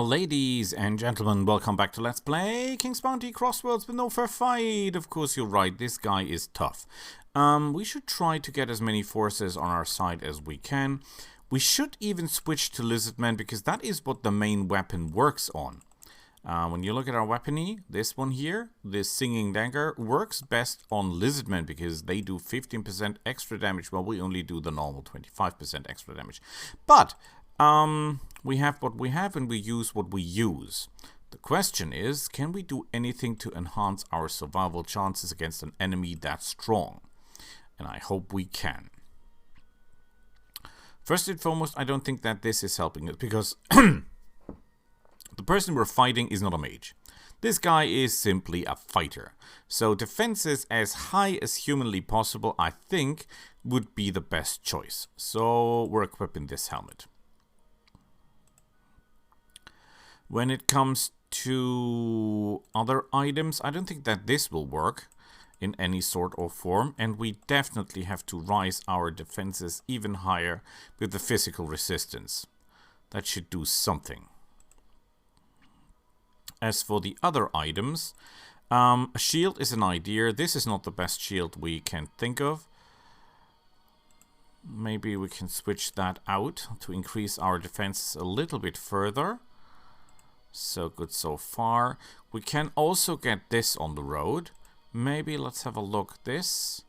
Ladies and gentlemen, welcome back to Let's Play King's Bounty Crossworlds with no fair fight. Of course, you're right, this guy is tough. We should try to get as many forces on our side as we can. We should even switch to Lizardmen because that is what the main weapon works on. When you look at our weaponry, this one here, this Singing Dagger, works best on Lizardmen because they do 15% extra damage, while we only do the normal 25% extra damage. But we have what we have and we use what we use. The question is, can we do anything to enhance our survival chances against an enemy that strong? And I hope we can. First and foremost, I don't think that this is helping us because the person we're fighting is not a mage. This guy is simply a fighter. So defenses as high as humanly possible, I think, would be the best choice. So we're equipping this helmet. When it comes to other items, I don't think that this will work in any sort or form, and we definitely have to rise our defenses even higher with the physical resistance. That should do something. As for the other items, a shield is an idea. This is not the best shield we can think of. Maybe we can switch that out to increase our defenses a little bit further. So good so far. We can also get this on the road. Maybe let's have a look at this.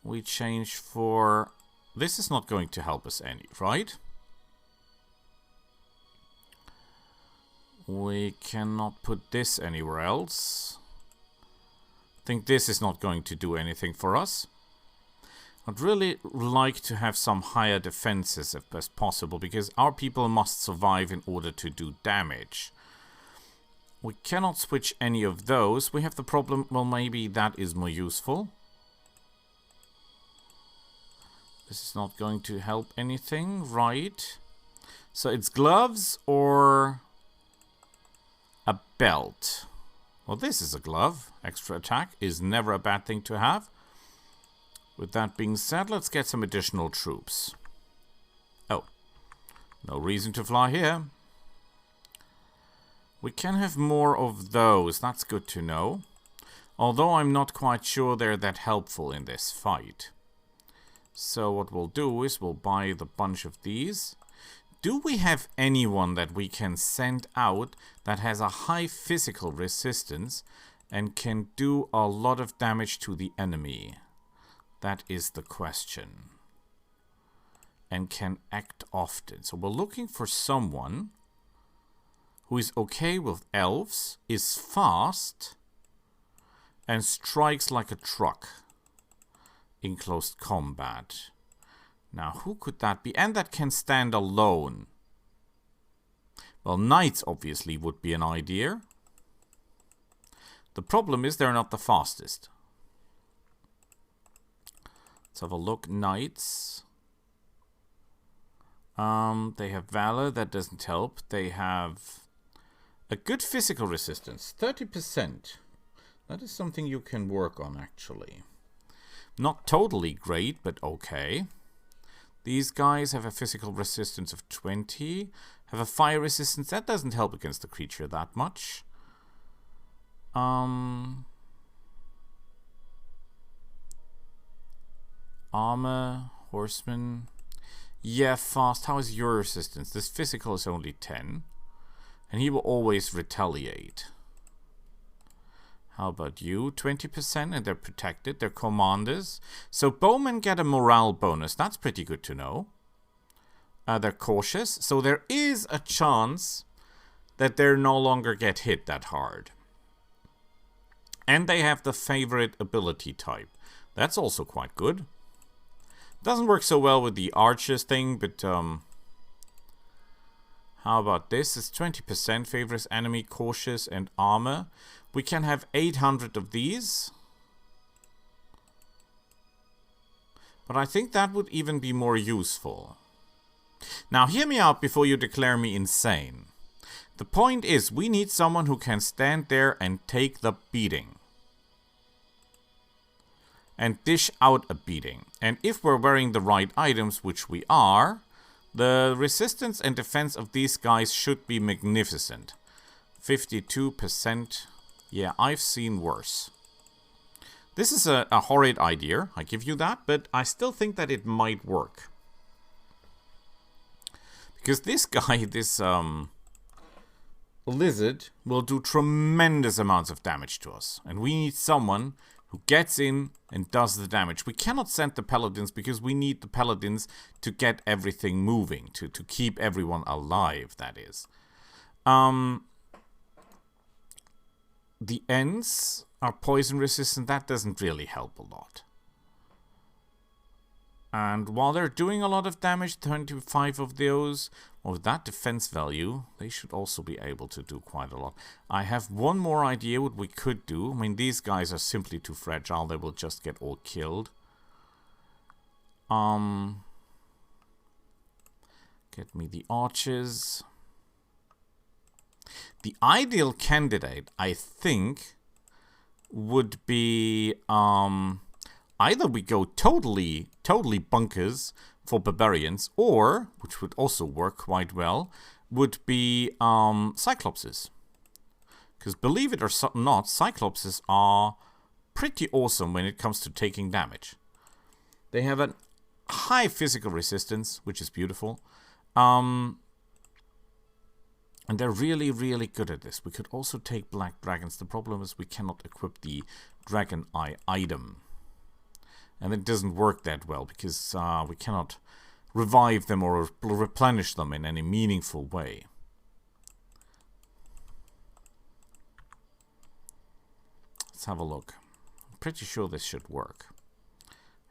We change for... This is not going to help us any, right? We cannot put this anywhere else. I think this is not going to do anything for us. I'd really like to have some higher defenses if as possible, because our people must survive in order to do damage. We cannot switch any of those. We have the problem, well, maybe that is more useful. This is not going to help anything, right? So it's gloves or a belt. Well, this is a glove. Extra attack is never a bad thing to have. With that being said, let's get some additional troops. Oh, no reason to fly here. We can have more of those, that's good to know. Although I'm not quite sure they're that helpful in this fight. So what we'll do is we'll buy the bunch of these. Do we have anyone that we can send out that has a high physical resistance and can do a lot of damage to the enemy? That is the question. And can act often. So we're looking for someone who is okay with elves, is fast, and strikes like a truck in close combat. Now, who could that be? And that can stand alone. Well, knights obviously would be an idea. The problem is they're not the fastest. Let's have a look. Knights. They have valor. That doesn't help. They have a good physical resistance. 30%. That is something you can work on, actually. Not totally great, but okay. These guys have a physical resistance of 20. Have a fire resistance. That doesn't help against the creature that much. Armor, horseman. Yeah, fast. How is your resistance? This physical is only 10. And he will always retaliate. How about you? 20%, and they're protected. They're commanders. So bowmen get a morale bonus. That's pretty good to know. They're cautious. So there is a chance that they no longer get hit that hard. And they have the favorite ability type. That's also quite good. Doesn't work so well with the archers thing, but how about this? It's 20% favors enemy, cautious, and armor. We can have 800 of these. But I think that would even be more useful. Now, hear me out before you declare me insane. The point is, we need someone who can stand there and take the beating. And dish out a beating. And if we're wearing the right items, which we are, The resistance and defense of these guys should be magnificent. 52%. Yeah, I've seen worse. This is a horrid idea, I give you that, but I still think that it might work. Because this guy, this lizard, will do tremendous amounts of damage to us. And we need someone who gets in and does the damage. We cannot send the paladins because we need the paladins to get everything moving, to keep everyone alive, that is. The ends are poison resistant. That doesn't really help a lot. And while they're doing a lot of damage, 25 of those, with that defense value, they should also be able to do quite a lot. I have one more idea what we could do. I mean, these guys are simply too fragile. They will just get all killed. Get me the archers. The ideal candidate, I think, would be either we go totally bunkers for barbarians, or, which would also work quite well, would be cyclopses. Because believe it or not, cyclopses are pretty awesome when it comes to taking damage. They have a high physical resistance, which is beautiful. And they're really, really good at this. We could also take black dragons. The problem is we cannot equip the dragon eye item. And it doesn't work that well because we cannot revive them or replenish them in any meaningful way. Let's have a look. I'm pretty sure this should work.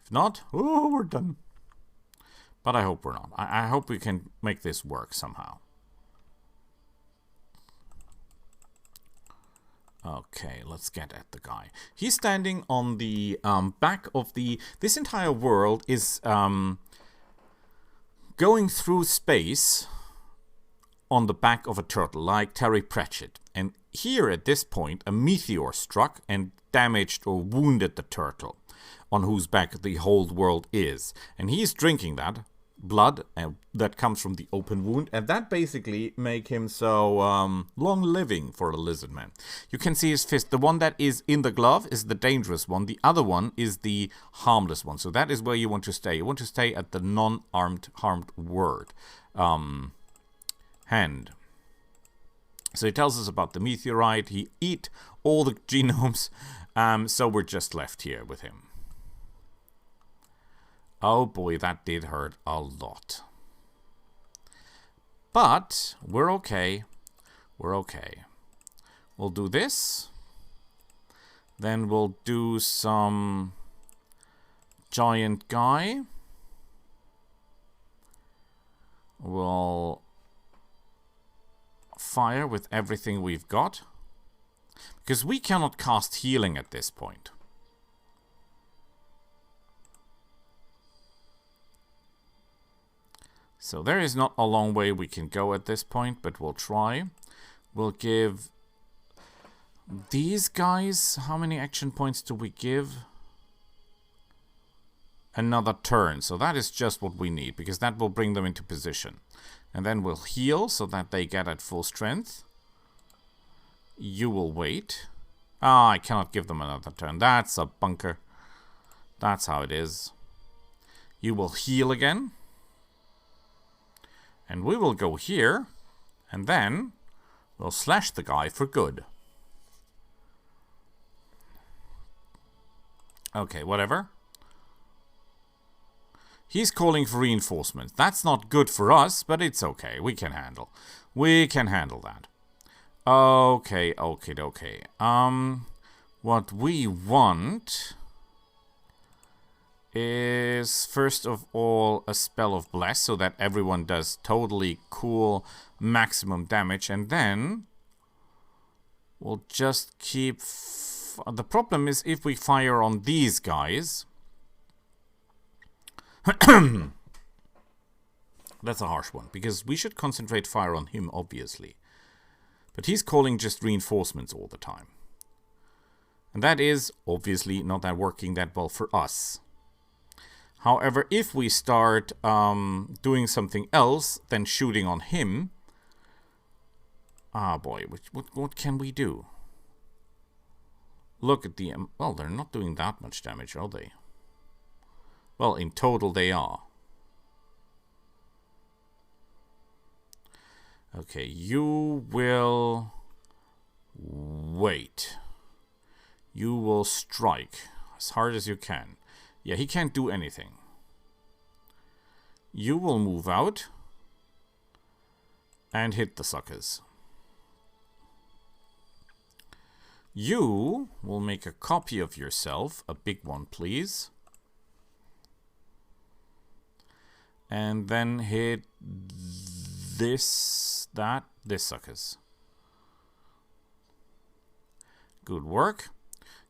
If not, oh, we're done. But I hope we're not. I hope we can make this work somehow. Okay, let's get at the guy. He's standing on the back of the... This entire world is going through space on the back of a turtle, like Terry Pratchett. And here, at this point, a meteor struck and damaged or wounded the turtle, on whose back the whole world is. And he's drinking that blood that comes from the open wound, and that basically make him so long-living for a lizard man. You can see his fist. The one that is in the glove is the dangerous one. The other one is the harmless one. So that is where you want to stay. You want to stay at the non-harmed word hand. So he tells us about the meteorite. He ate all the genomes, so we're just left here with him. Oh boy, that did hurt a lot. But we're okay. We're okay. We'll do this. Then we'll do some giant guy. We'll fire with everything we've got. Because we cannot cast healing at this point. So there is not a long way we can go at this point, but we'll try. We'll give these guys... How many action points do we give? Another turn. So that is just what we need, because that will bring them into position. And then we'll heal so that they get at full strength. You will wait. Ah, I cannot give them another turn. That's a bunker. That's how it is. You will heal again. And we will go here, and then we'll slash the guy for good. Okay, whatever. He's calling for reinforcements. That's not good for us, but it's okay. We can handle. We can handle that. Okay. What we want is first of all a spell of bless so that everyone does totally cool maximum damage, and then we'll just keep the problem is if we fire on these guys that's a harsh one, because we should concentrate fire on him, obviously, but he's calling just reinforcements all the time, and that is obviously not that working that well for us. However, if we start doing something else than shooting on him... Ah, boy, what can we do? Look at the... well, they're not doing that much damage, are they? Well, in total they are. Okay, you will... wait. You will strike as hard as you can. Yeah, he can't do anything. You will move out and hit the suckers. You will make a copy of yourself, a big one, please. And then hit this suckers. Good work.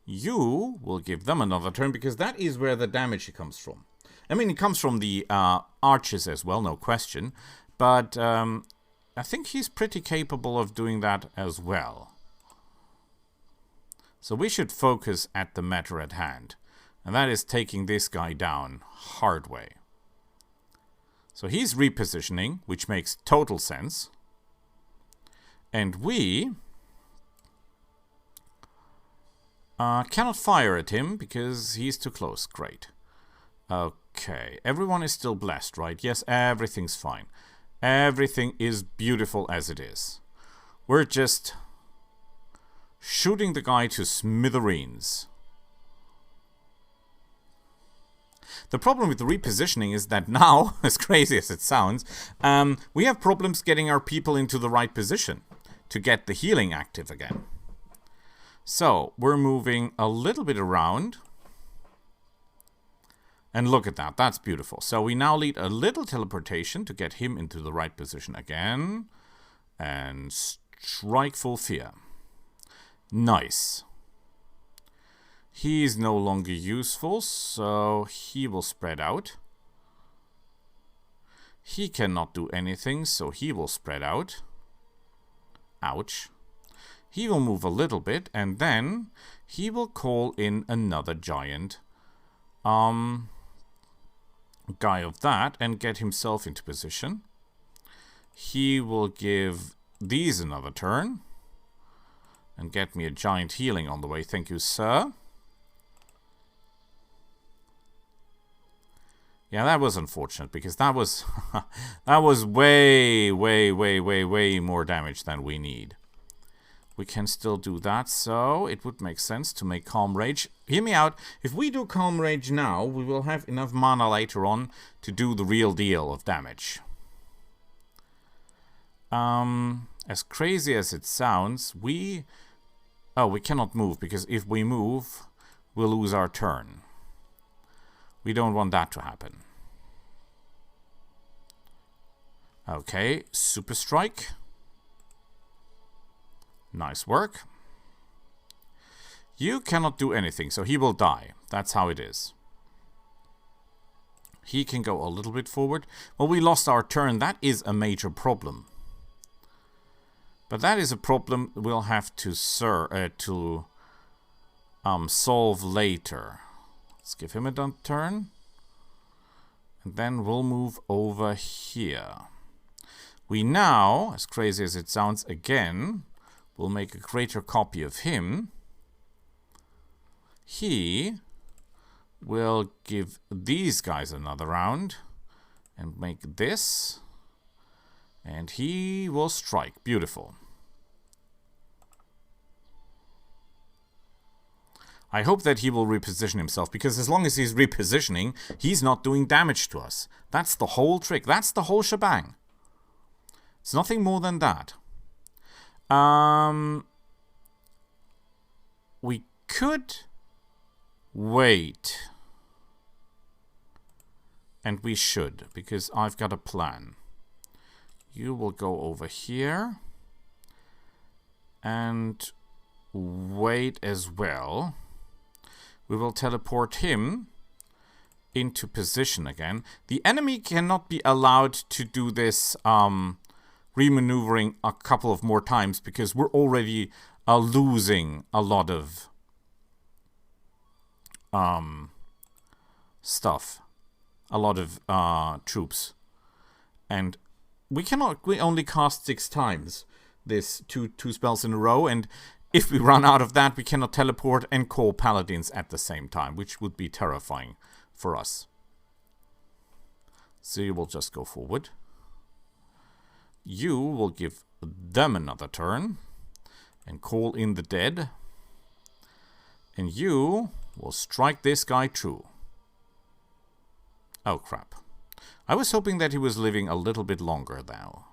You will give them another turn, because that is where the damage comes from. I mean, it comes from the archers as well, no question. But I think he's pretty capable of doing that as well. So we should focus at the matter at hand. And that is taking this guy down hard way. So he's repositioning, which makes total sense. And we cannot fire at him because he's too close. Great. Okay. Everyone is still blessed, right? Yes, everything's fine. Everything is beautiful as it is. We're just shooting the guy to smithereens. The problem with the repositioning is that now, as crazy as it sounds, we have problems getting our people into the right position to get the healing active again. So, we're moving a little bit around. And look at that, that's beautiful. So we now lead a little teleportation to get him into the right position again. And strike full fear. Nice. He is no longer useful, so he will spread out. He cannot do anything, so he will spread out. Ouch. He will move a little bit, and then he will call in another giant guy of that and get himself into position. He will give these another turn and get me a giant healing on the way. Thank you, sir. Yeah, that was unfortunate because that was that was way more damage than we need. We can still do that, so it would make sense to make Calm Rage. Hear me out. If we do Calm Rage now, we will have enough mana later on to do the real deal of damage. As crazy as it sounds, we cannot move, because if we move, we'll lose our turn. We don't want that to happen. Okay, Super Strike. Nice work. You cannot do anything, so he will die. That's how it is. He can go a little bit forward. Well, we lost our turn. That is a major problem. But that is a problem we'll have to solve later. Let's give him a turn. And then we'll move over here. We now, as crazy as it sounds again, will make a greater copy of him. He will give these guys another round and make this. And he will strike. Beautiful. I hope that he will reposition himself, because as long as he's repositioning, he's not doing damage to us. That's the whole trick. That's the whole shebang. It's nothing more than that. We could wait. And we should, because I've got a plan. You will go over here. And wait as well. We will teleport him into position again. The enemy cannot be allowed to do this remaneuvering a couple of more times, because we're already losing a lot of stuff. a lot of troops. And we only cast 6 times this two spells in a row, and if we run out of that, we cannot teleport and call paladins at the same time, which would be terrifying for us. So you will just go forward. You will give them another turn and call in the dead. And you will strike this guy true. Oh, crap. I was hoping that he was living a little bit longer now.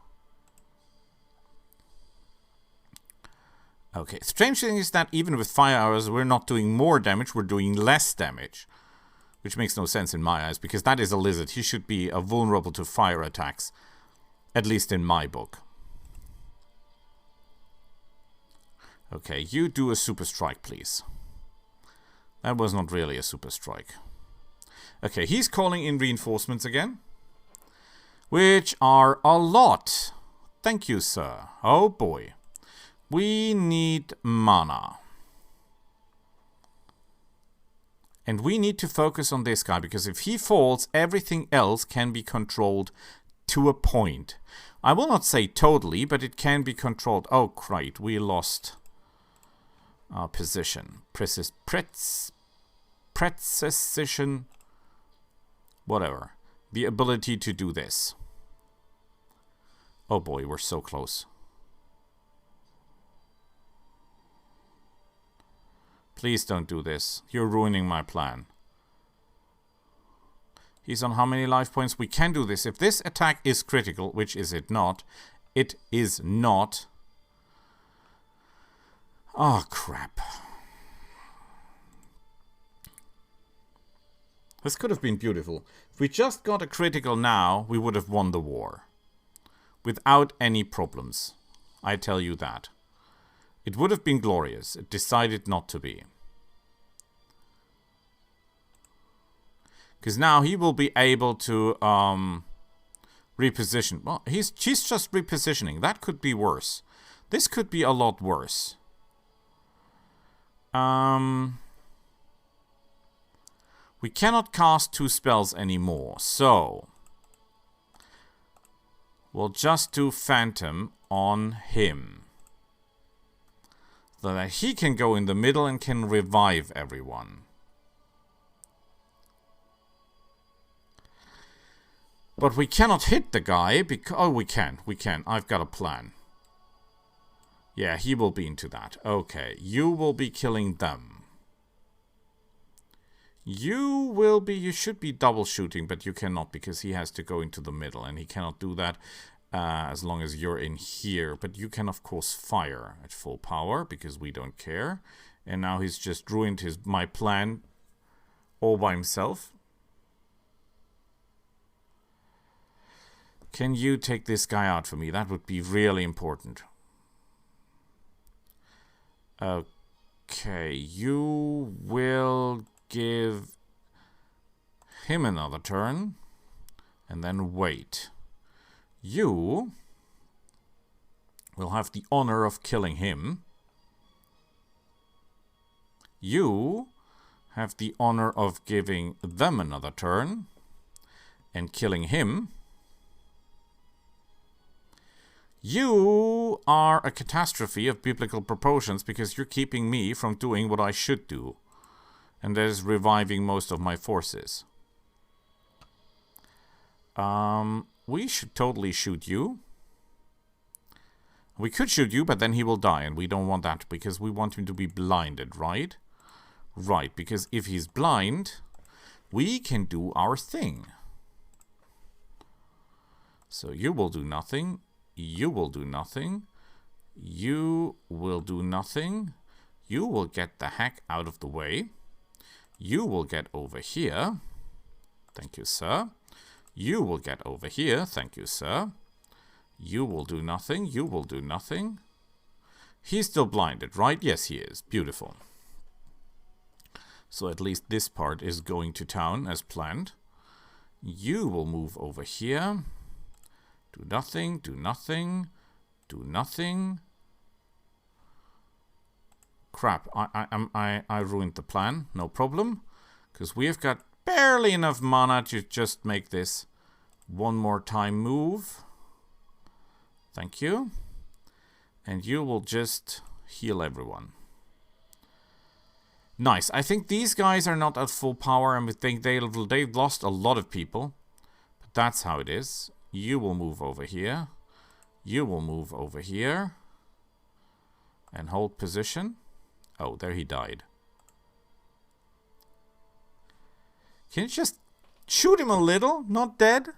Okay, strange thing is that even with fire arrows, we're not doing more damage, we're doing less damage. Which makes no sense in my eyes, because that is a lizard. He should be vulnerable to fire attacks. At least in my book. Okay, you do a super strike, please. That was not really a super strike. Okay, he's calling in reinforcements again. Which are a lot. Thank you, sir. Oh boy. We need mana. And we need to focus on this guy, because if he falls, everything else can be controlled to a point. I will not say totally, but it can be controlled. Oh, great. We lost our position. Precision. Whatever. The ability to do this. Oh boy, we're so close. Please don't do this. You're ruining my plan. He's on how many life points? We can do this. If this attack is critical, which is it not? It is not. Oh, crap. This could have been beautiful. If we just got a critical now, we would have won the war. Without any problems. I tell you that. It would have been glorious. It decided not to be. Because now he will be able to reposition. Well, she's just repositioning. That could be worse. This could be a lot worse. We cannot cast 2 spells anymore. So we'll just do Phantom on him. So that he can go in the middle and can revive everyone. But we cannot hit the guy because... Oh, we can. We can. I've got a plan. Yeah, he will be into that. Okay. You will be killing them. You will be... You should be double shooting, but you cannot because he has to go into the middle. And he cannot do that as long as you're in here. But you can, of course, fire at full power because we don't care. And now he's just ruined my plan all by himself. Can you take this guy out for me? That would be really important. Okay, you will give him another turn. And then wait. You will have the honor of killing him. You have the honor of giving them another turn. And killing him. You are a catastrophe of biblical proportions because you're keeping me from doing what I should do. And that is reviving most of my forces. We should totally shoot you. We could shoot you, but then he will die. And we don't want that because we want him to be blinded, right? Right, because if he's blind, we can do our thing. So you will do nothing. You will do nothing. You will do nothing. You will get the heck out of the way. You will get over here. Thank you, sir. You will get over here. Thank you, sir. You will do nothing. You will do nothing. He's still blinded, right? Yes, he is. Beautiful. So at least this part is going to town as planned. You will move over here. Do nothing, do nothing, do nothing. Crap, I ruined the plan. No problem. Because we have got barely enough mana to just make this one more time move. Thank you. And you will just heal everyone. Nice. I think these guys are not at full power, and we think they've lost a lot of people. But that's how it is. You will move over here. You will move over here. And hold position. Oh, there he died. Can you just shoot him a little? Not dead?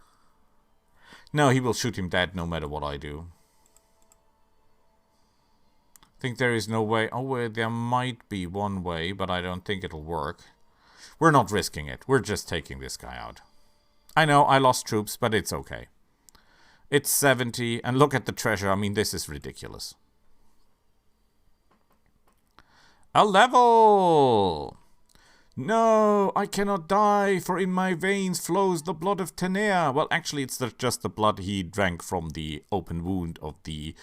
No, he will shoot him dead no matter what I do. Think there is no way. Oh, well, there might be one way, but I don't think it'll work. We're not risking it. We're just taking this guy out. I know, I lost troops, but it's okay. It's 70, and look at the treasure. I mean, this is ridiculous. A level! No, I cannot die, for in my veins flows the blood of Tenea. Well, actually, it's just the blood he drank from the open wound of the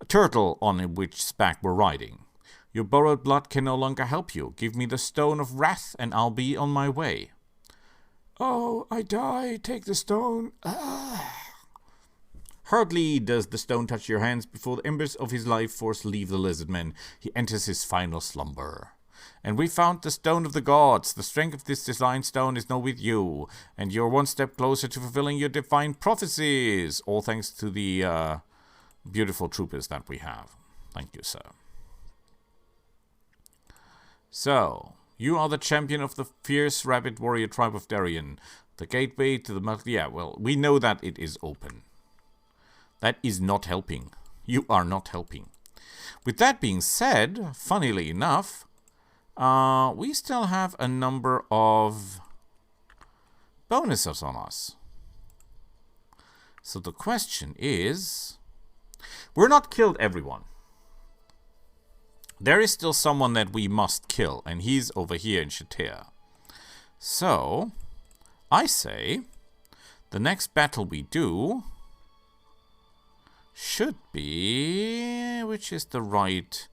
turtle on which back we're riding. Your borrowed blood can no longer help you. Give me the stone of wrath, and I'll be on my way. Oh, I die. Take the stone. Hardly does the stone touch your hands before the embers of his life force leave the lizardman. He enters his final slumber. And we found the stone of the gods. The strength of this divine stone is now with you, and you're one step closer to fulfilling your divine prophecies. All thanks to the beautiful troopers that we have. Thank you, sir. So, you are the champion of the fierce rabbit warrior tribe of Darien. The gateway to the... Yeah, well, we know that it is open. That is not helping. You are not helping. With that being said, funnily enough, we still have a number of bonuses on us. So the question is... We're not killed everyone. There is still someone that we must kill, and he's over here in Shatir. So, I say, the next battle we do should be... Which is the right...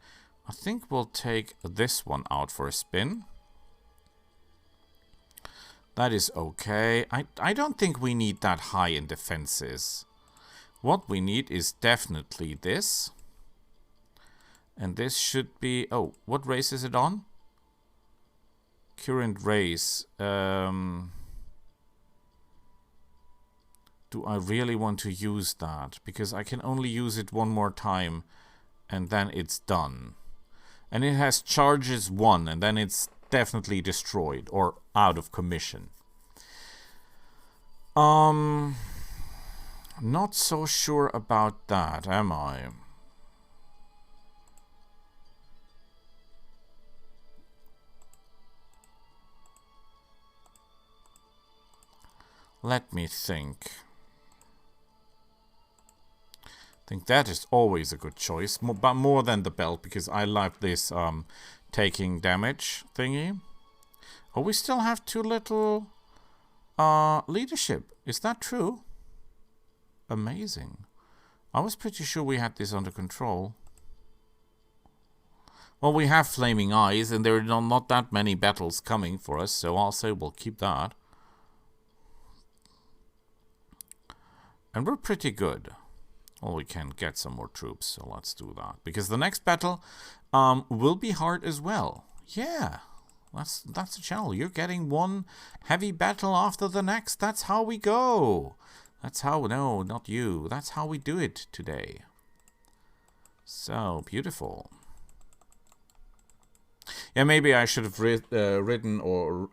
I think we'll take this one out for a spin. That is okay. I don't think we need that high in defenses. What we need is definitely this. And this should be... Oh, what race is it on? Current race. Do I really want to use that? Because I can only use it one more time, and then it's done. And it has charges 1, and then it's definitely destroyed or out of commission. Not so sure about that, am I? Let me think. I think that is always a good choice, but more than the belt, because I like this taking damage thingy. Oh, we still have too little leadership. Is that true? Amazing. I was pretty sure we had this under control. Well, we have flaming eyes, and there are not that many battles coming for us, so I'll say we'll keep that. And we're pretty good. Well, we can get some more troops, so let's do that. Because the next battle will be hard as well. Yeah, that's the channel. You're getting one heavy battle after the next. That's how we go. That's how... No, not you. That's how we do it today. So, beautiful. Yeah, maybe I should have written or...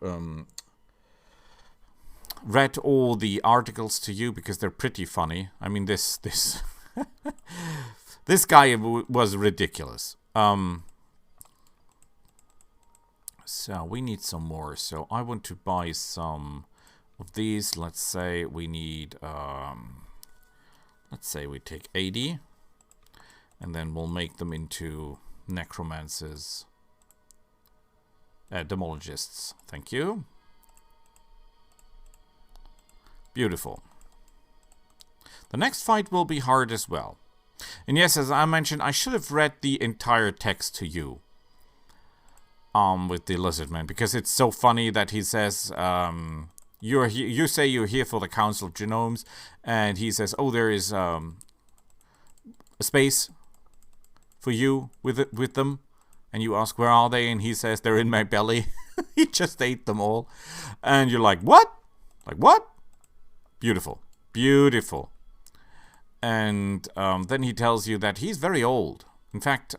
read all the articles to you, because they're pretty funny. I mean, this this guy was ridiculous. So we need some more. So I want to buy some of these. Let's say we need let's say we take 80, and then we'll make them into necromancers, demologists. Thank you. Beautiful. The next fight will be hard as well. And yes, as I mentioned, I should have read the entire text to you. with the lizard man, because it's so funny that he says, you say you're here for the Council of Genomes, and he says, oh, there is a space for you with them, and you ask, where are they? And he says, they're in my belly. He just ate them all, and you're like, what? Like what? Beautiful, beautiful. And then he tells you that he's very old. In fact,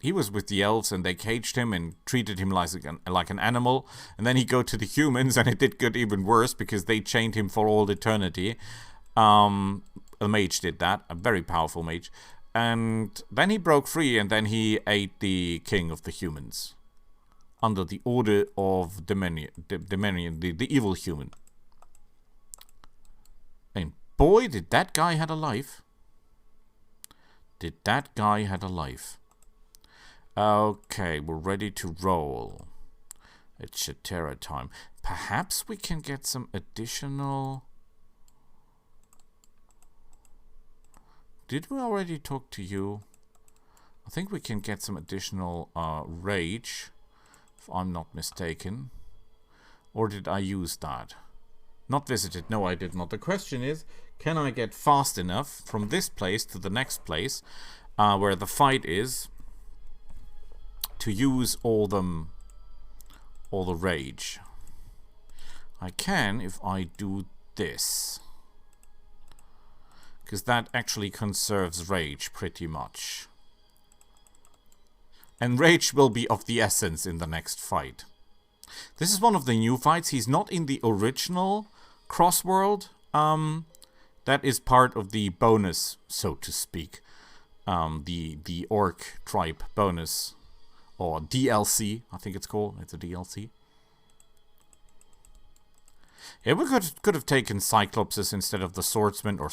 he was with the elves and they caged him and treated him like an animal. And then he go to the humans and it did get even worse because they chained him for all eternity. A mage did that, a very powerful mage. And then he broke free and then he ate the king of the humans. Under the order of the evil human. And boy, did that guy had a life. Did that guy had a life. Okay, we're ready to roll. It's Shatera time. Perhaps we can get some additional... Did we already talk to you? I think we can get some additional rage, if I'm not mistaken. Or did I use that? Not visited. No, I did not. The question is, can I get fast enough from this place to the next place where the fight is to use all the rage? I can if I do this. Because that actually conserves rage pretty much. And rage will be of the essence in the next fight. This is one of the new fights. He's not in the original Crossworld. That is part of the bonus, so to speak. The orc tribe bonus. Or DLC, I think it's called. It's a DLC. Yeah, we could have taken Cyclopses instead of the swordsmen or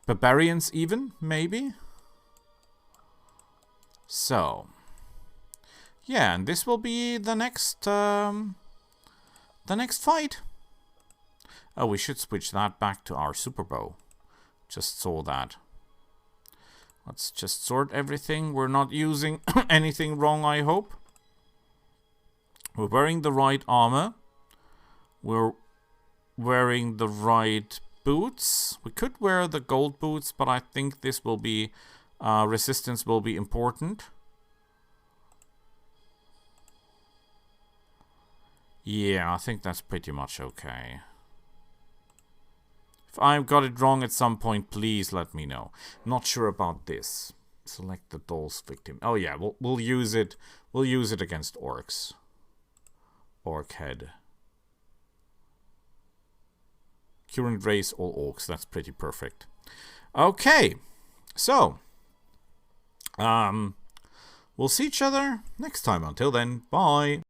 barbarians even, maybe. So, yeah, and this will be the next fight. Oh, we should switch that back to our super bow. Just saw that. Let's just sort everything. We're not using anything wrong, I hope. We're wearing the right armor. We're wearing the right boots. We could wear the gold boots, but I think this will be... resistance will be important. Yeah, I think that's pretty much okay. If I've got it wrong at some point, please let me know. Not sure about this. Select the doll's victim. Oh yeah, we'll use it. We'll use it against orcs. Orc head. Current race, all orcs. That's pretty perfect. Okay, so we'll see each other next time. Until then, bye.